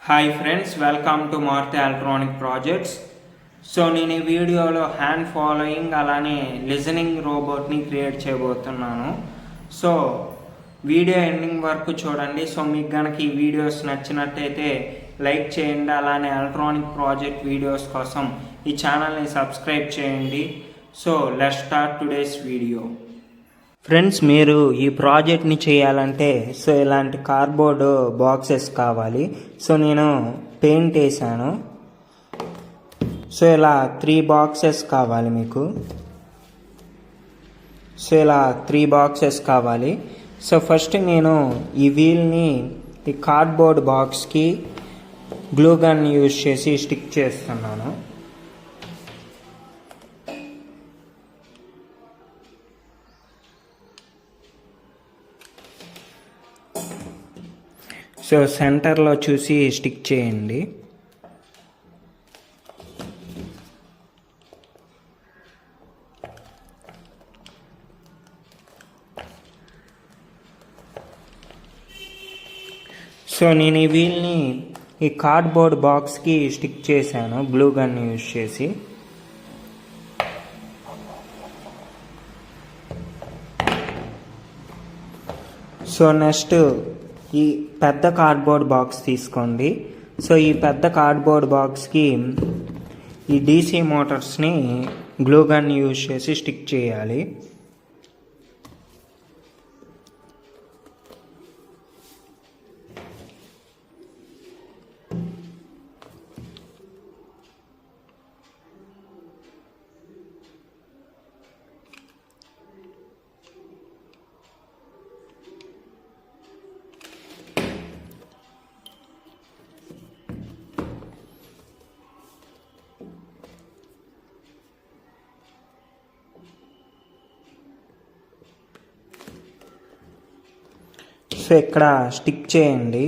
Hi friends, welcome to Maruti electronic projects. So నేను ఈ వీడియోలో హ్యాండ్ ఫాలోయింగ్ అలానే లిజనింగ్ రోబోట్ని క్రియేట్ చేయబోతున్నాను. సో వీడియో ఎండింగ్ వరకు చూడండి. సో మీకు కనుక ఈ వీడియోస్ నచ్చినట్టయితే లైక్ చేయండి. అలానే ఎలక్ట్రానిక్ ప్రాజెక్ట్ వీడియోస్ కోసం ఈ ఛానల్ని సబ్స్క్రైబ్ చేయండి. So let's start today's video. Friends, మీరు ఈ ప్రాజెక్ట్ని చేయాలంటే సో ఇలాంటి కార్డ్బోర్డ్ బాక్సెస్ కావాలి. సో నేను పెయింట్ వేసాను. సో ఇలా 3 బాక్సెస్ కావాలి మీకు. సో ఇలా 3 బాక్సెస్ కావాలి. సో ఫస్ట్ నేను ఈ వీల్ని ఈ కార్డ్బోర్డ్ బాక్స్కి గ్లూ గన్ యూజ్ చేసి స్టిక్ చేస్తున్నాను. సో సెంటర్లో చూసి స్టిక్ చేయండి. సో నేను ఈ వీల్ని ఈ కార్డ్బోర్డ్ బాక్స్కి స్టిక్ చేశాను గ్లూ గన్ యూజ్ చేసి. సో నెక్స్ట్ ఈ పెద్ద కార్డ్బోర్డ్ బాక్స్ తీసుకోండి. సో ఈ పెద్ద కార్డ్బోర్డ్ బాక్స్కి ఈ డీసీ మోటార్స్ని గ్లూ గన్ యూజ్ చేసి స్టిక్ చేయాలి. సో ఇక్కడ స్టిక్ చేయండి.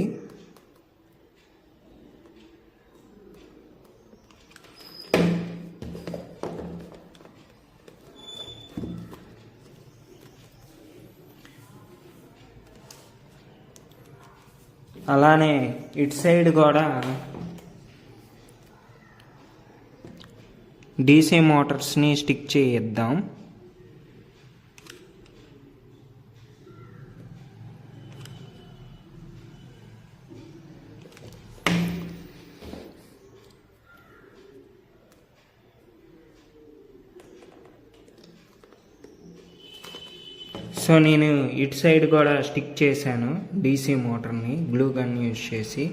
అలానే ఇటు సైడ్ కూడా డీసీ మోటార్స్ని స్టిక్ చేయిద్దాం. సో నేను ఇటు సైడ్ కూడా స్టిక్ చేశాను డీసీ మోటార్ని గ్లూ గన్ యూజ్ చేసి.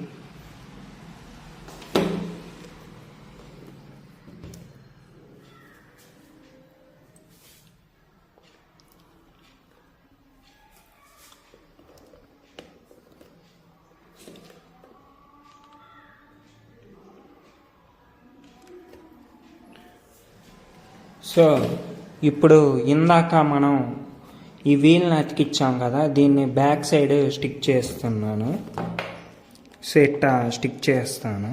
సో ఇప్పుడు ఇందాక మనం ఈ వీల్ని అతికిచ్చాం కదా, దీన్ని బ్యాక్ సైడ్ స్టిక్ చేస్తున్నాను. సో ఇట్టా స్టిక్ చేస్తాను.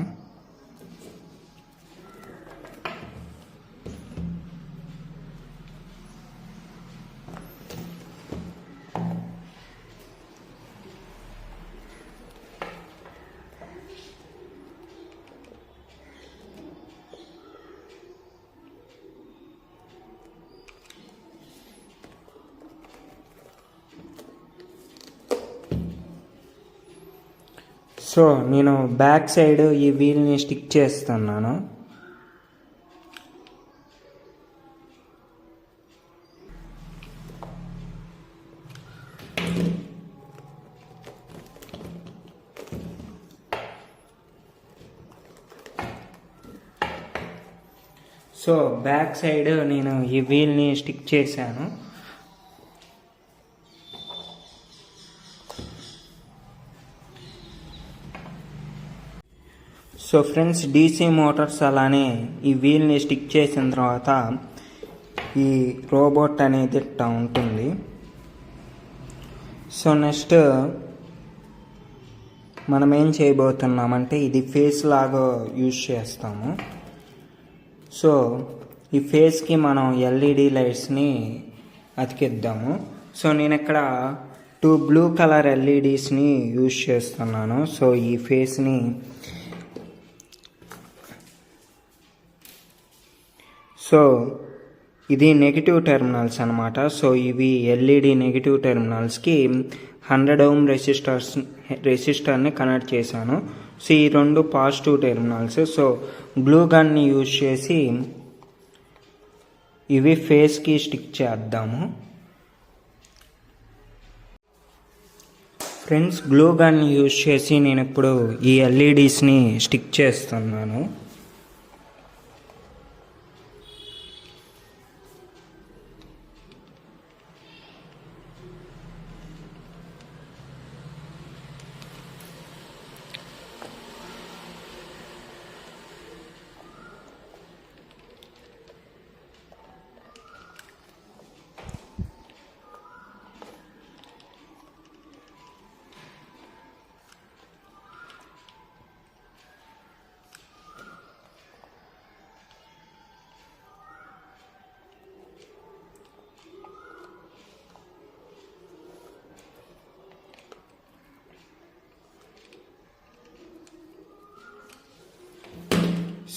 సో నేను బ్యాక్ సైడ్ ఈ వీల్ని స్టిక్ చేస్తున్నాను. సో బ్యాక్ సైడ్ నేను ఈ వీల్ని స్టిక్ చేశాను. సో ఫ్రెండ్స్, డీసీ మోటార్స్ అలానే ఈ వీల్ని స్టిక్ చేసిన తర్వాత ఈ రోబోట్ అనేది ఇట్లా ఉంటుంది. సో నెక్స్ట్ మనం ఏం చేయబోతున్నామంటే ఇది ఫేస్ లాగా యూజ్ చేస్తాము. సో ఈ ఫేస్కి మనం ఎల్ఈడి లైట్స్ని అతికిద్దాము. సో నేను ఇక్కడ 2 బ్లూ కలర్ ఎల్ఈడీస్ని యూజ్ చేస్తున్నాను. సో ఈ ఫేస్ని సో ఇది నెగిటివ్ టెర్మినల్స్ అనమాట. సో ఇవి ఎల్ఈడి నెగిటివ్ టెర్మినల్స్కి 100 ఓం రెసిస్టర్ని కనెక్ట్ చేశాను. సో ఈ రెండు పాజిటివ్ టెర్మినల్స్. సో గ్లూ గన్ని యూజ్ చేసి ఇవి ఫేస్కి స్టిక్ చేద్దాము. ఫ్రెండ్స్, గ్లూ గన్ని యూజ్ చేసి నేను ఇప్పుడు ఈ ఎల్ఈడీస్ని స్టిక్ చేస్తున్నాను.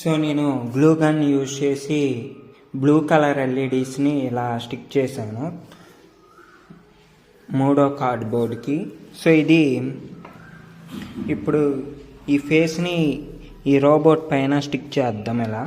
సో నేను గ్లూ గన్ యూజ్ చేసి బ్లూ కలర్ ఎల్ఈడీస్ని ఇలా స్టిక్ చేశాను మూడో కార్డ్బోర్డ్కి. సో ఇది ఇప్పుడు ఈ ఫేస్ని ఈ రోబోట్ పైన స్టిక్ చేద్దాం ఇలా.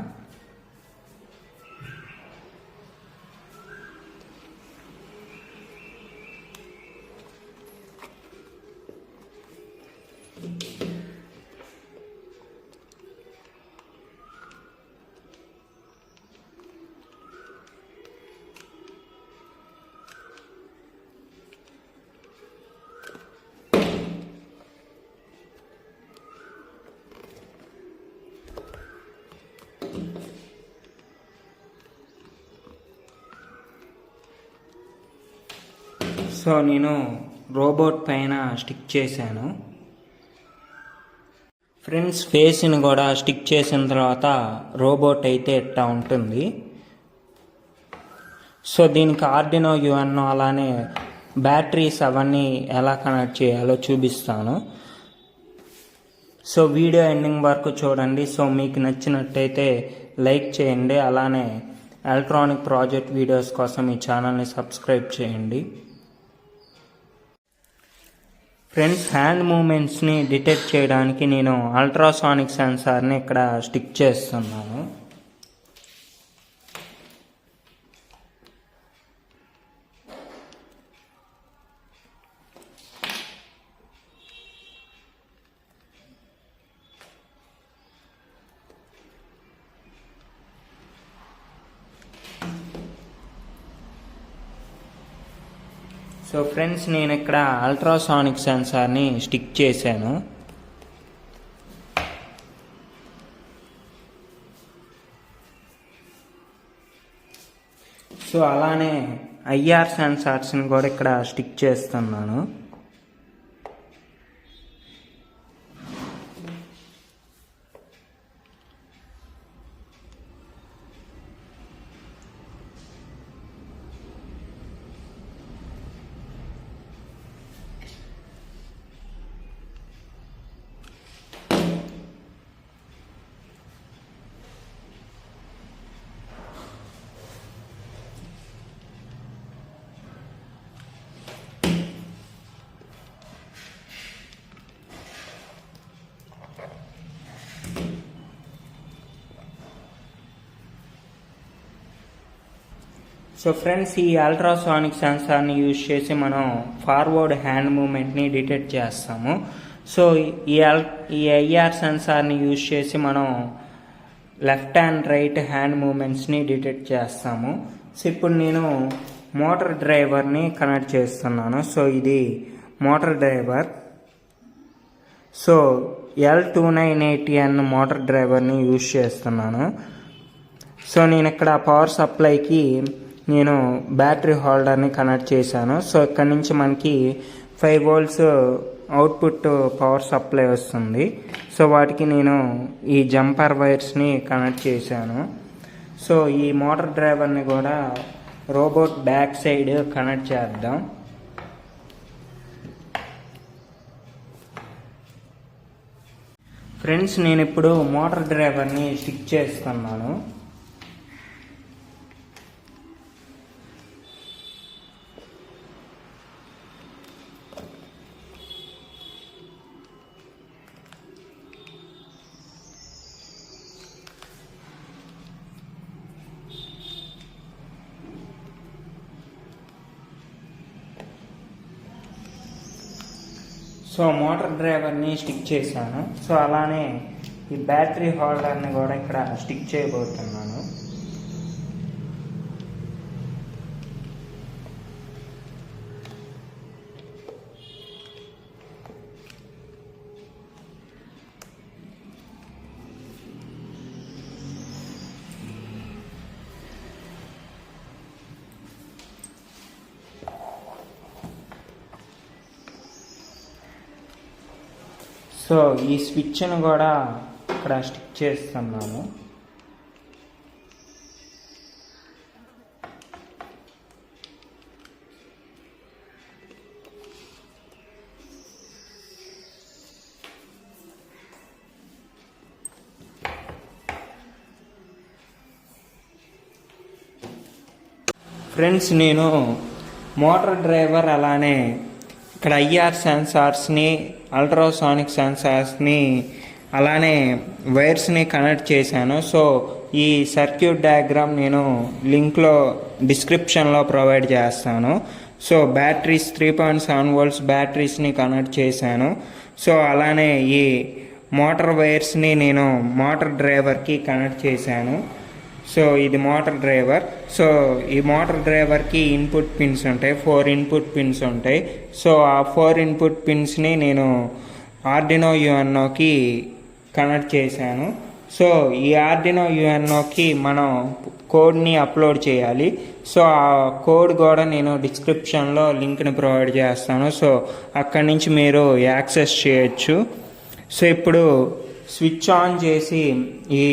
సో నేను రోబోట్ పైన స్టిక్ చేశాను. ఫ్రెండ్స్, ఫేస్ని కూడా స్టిక్ చేసిన తర్వాత రోబోట్ అయితే ఇట్లా ఉంటుంది. సో దీనికి ఆర్డినో యుఎన్ఓ అలానే బ్యాటరీస్ అవన్నీ ఎలా కనెక్ట్ చేయాలో చూపిస్తాను. సో వీడియో ఎండింగ్ వరకు చూడండి. సో మీకు నచ్చినట్టయితే లైక్ చేయండి. అలానే ఎలక్ట్రానిక్ ప్రాజెక్ట్ వీడియోస్ కోసం ఈ ఛానల్ని సబ్స్క్రైబ్ చేయండి. ఫ్రెండ్స్, హ్యాండ్ మూమెంట్స్ని డిటెక్ట్ చేయడానికి నేను అల్ట్రాసానిక్ సెన్సార్ని ఇక్కడ స్టిక్ చేస్తున్నాను. సో ఫ్రెండ్స్, నేను ఇక్కడ అల్ట్రాసానిక్ సెన్సార్ని స్టిక్ చేశాను. సో అలానే ఐఆర్ సెన్సార్స్ని కూడా ఇక్కడ స్టిక్ చేస్తున్నాను. సో ఫ్రెండ్స్, ఈ అల్ట్రాసానిక్ సెన్సార్ని యూజ్ చేసి మనం ఫార్వర్డ్ హ్యాండ్ మూమెంట్ని డిటెక్ట్ చేస్తాము. సో ఈ ఐఆర్ సెన్సార్ని యూజ్ చేసి మనం లెఫ్ట్ అండ్ రైట్ హ్యాండ్ మూమెంట్స్ని డిటెక్ట్ చేస్తాము. సో ఇప్పుడు నేను మోటార్ డ్రైవర్ని కనెక్ట్ చేస్తున్నాను. సో ఇది motor driver. So L2980N motor డ్రైవర్ని యూజ్ చేస్తున్నాను. సో నేను ఇక్కడ పవర్ సప్లైకి నేను బ్యాటరీ హోల్డర్ని కనెక్ట్ చేశాను. సో ఇక్కడ నుంచి మనకి 5 volts అవుట్పుట్ పవర్ సప్లై వస్తుంది. సో వాటికి నేను ఈ జంపర్ వైర్స్ని కనెక్ట్ చేశాను. సో ఈ మోటార్ డ్రైవర్ని కూడా రోబోట్ బ్యాక్ సైడ్ కనెక్ట్ చేద్దాం. ఫ్రెండ్స్, నేను ఇప్పుడు మోటార్ డ్రైవర్ని స్టిక్ చేస్తున్నాను. సో మోటార్ డ్రైవర్ని స్టిక్ చేశాను. సో అలానే ఈ బ్యాటరీ హోల్డర్ని కూడా ఇక్కడ స్టిక్ చేయబోతున్నాను. సో ఈ స్విచ్ను కూడా ఇక్కడ స్టిక్ చేస్తున్నాను. ఫ్రెండ్స్, నేను మోటార్ డ్రైవర్ అలానే ఇక్కడ ఐఆర్ సెన్సార్స్ని, అల్ట్రాసానిక్ సెన్సార్స్ని అలానే వైర్స్ని కనెక్ట్ చేశాను. సో ఈ సర్క్యూట్ డయాగ్రామ్ నేను లింక్లో డిస్క్రిప్షన్లో ప్రొవైడ్ చేస్తాను. సో బ్యాటరీస్ 3.7 volts బ్యాటరీస్ని కనెక్ట్ చేశాను. సో అలానే ఈ మోటార్ వైర్స్ని నేను మోటార్ డ్రైవర్కి కనెక్ట్ చేశాను. సో ఇది మోటార్ డ్రైవర్. సో ఈ మోటార్ డ్రైవర్కి ఇన్పుట్ పిన్స్ ఉంటాయి, 4 ఇన్పుట్ పిన్స్ ఉంటాయి. సో ఆ 4 ఇన్పుట్ పిన్స్ని నేను ఆర్డినో యుఎన్ఓకి కనెక్ట్ చేశాను. సో ఈ ఆర్డినో యుఎన్ఓకి మనం కోడ్ని అప్లోడ్ చేయాలి. సో ఆ కోడ్ కూడా నేను డిస్క్రిప్షన్లో లింక్ని ప్రొవైడ్ చేస్తాను. సో అక్కడి నుంచి మీరు యాక్సెస్ చేయొచ్చు. సో ఇప్పుడు స్విచ్ ఆన్ చేసి ఈ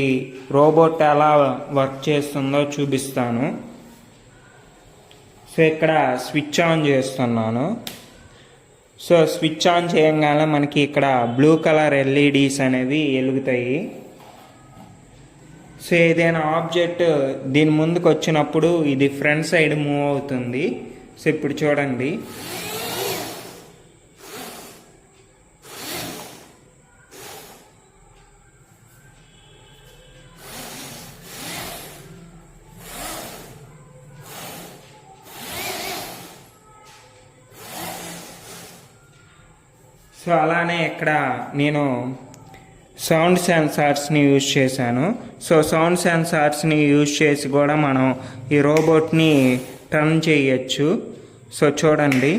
రోబోట్ ఎలా వర్క్ చేస్తుందో చూపిస్తాను. సో ఇక్కడ స్విచ్ ఆన్ చేస్తున్నాను. సో స్విచ్ ఆన్ చేయగానే మనకి ఇక్కడ బ్లూ కలర్ ఎల్ఈడీస్ అనేవి వెలుగుతాయి. సో ఏదైనా ఆబ్జెక్ట్ దీని ముందుకు వచ్చినప్పుడు ఇది ఫ్రంట్ సైడ్ మూవ్ అవుతుంది. సో ఇప్పుడు చూడండి. సో అలానే ఇక్కడ నేను సౌండ్ సెన్సార్స్ని యూజ్ చేశాను. సో సౌండ్ సెన్సార్స్ని యూజ్ చేసి కూడా మనం ఈ రోబోట్ని టర్న్ చేయొచ్చు. సో చూడండి.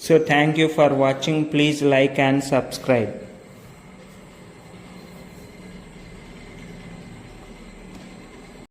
So thank you for watching. Please like and subscribe.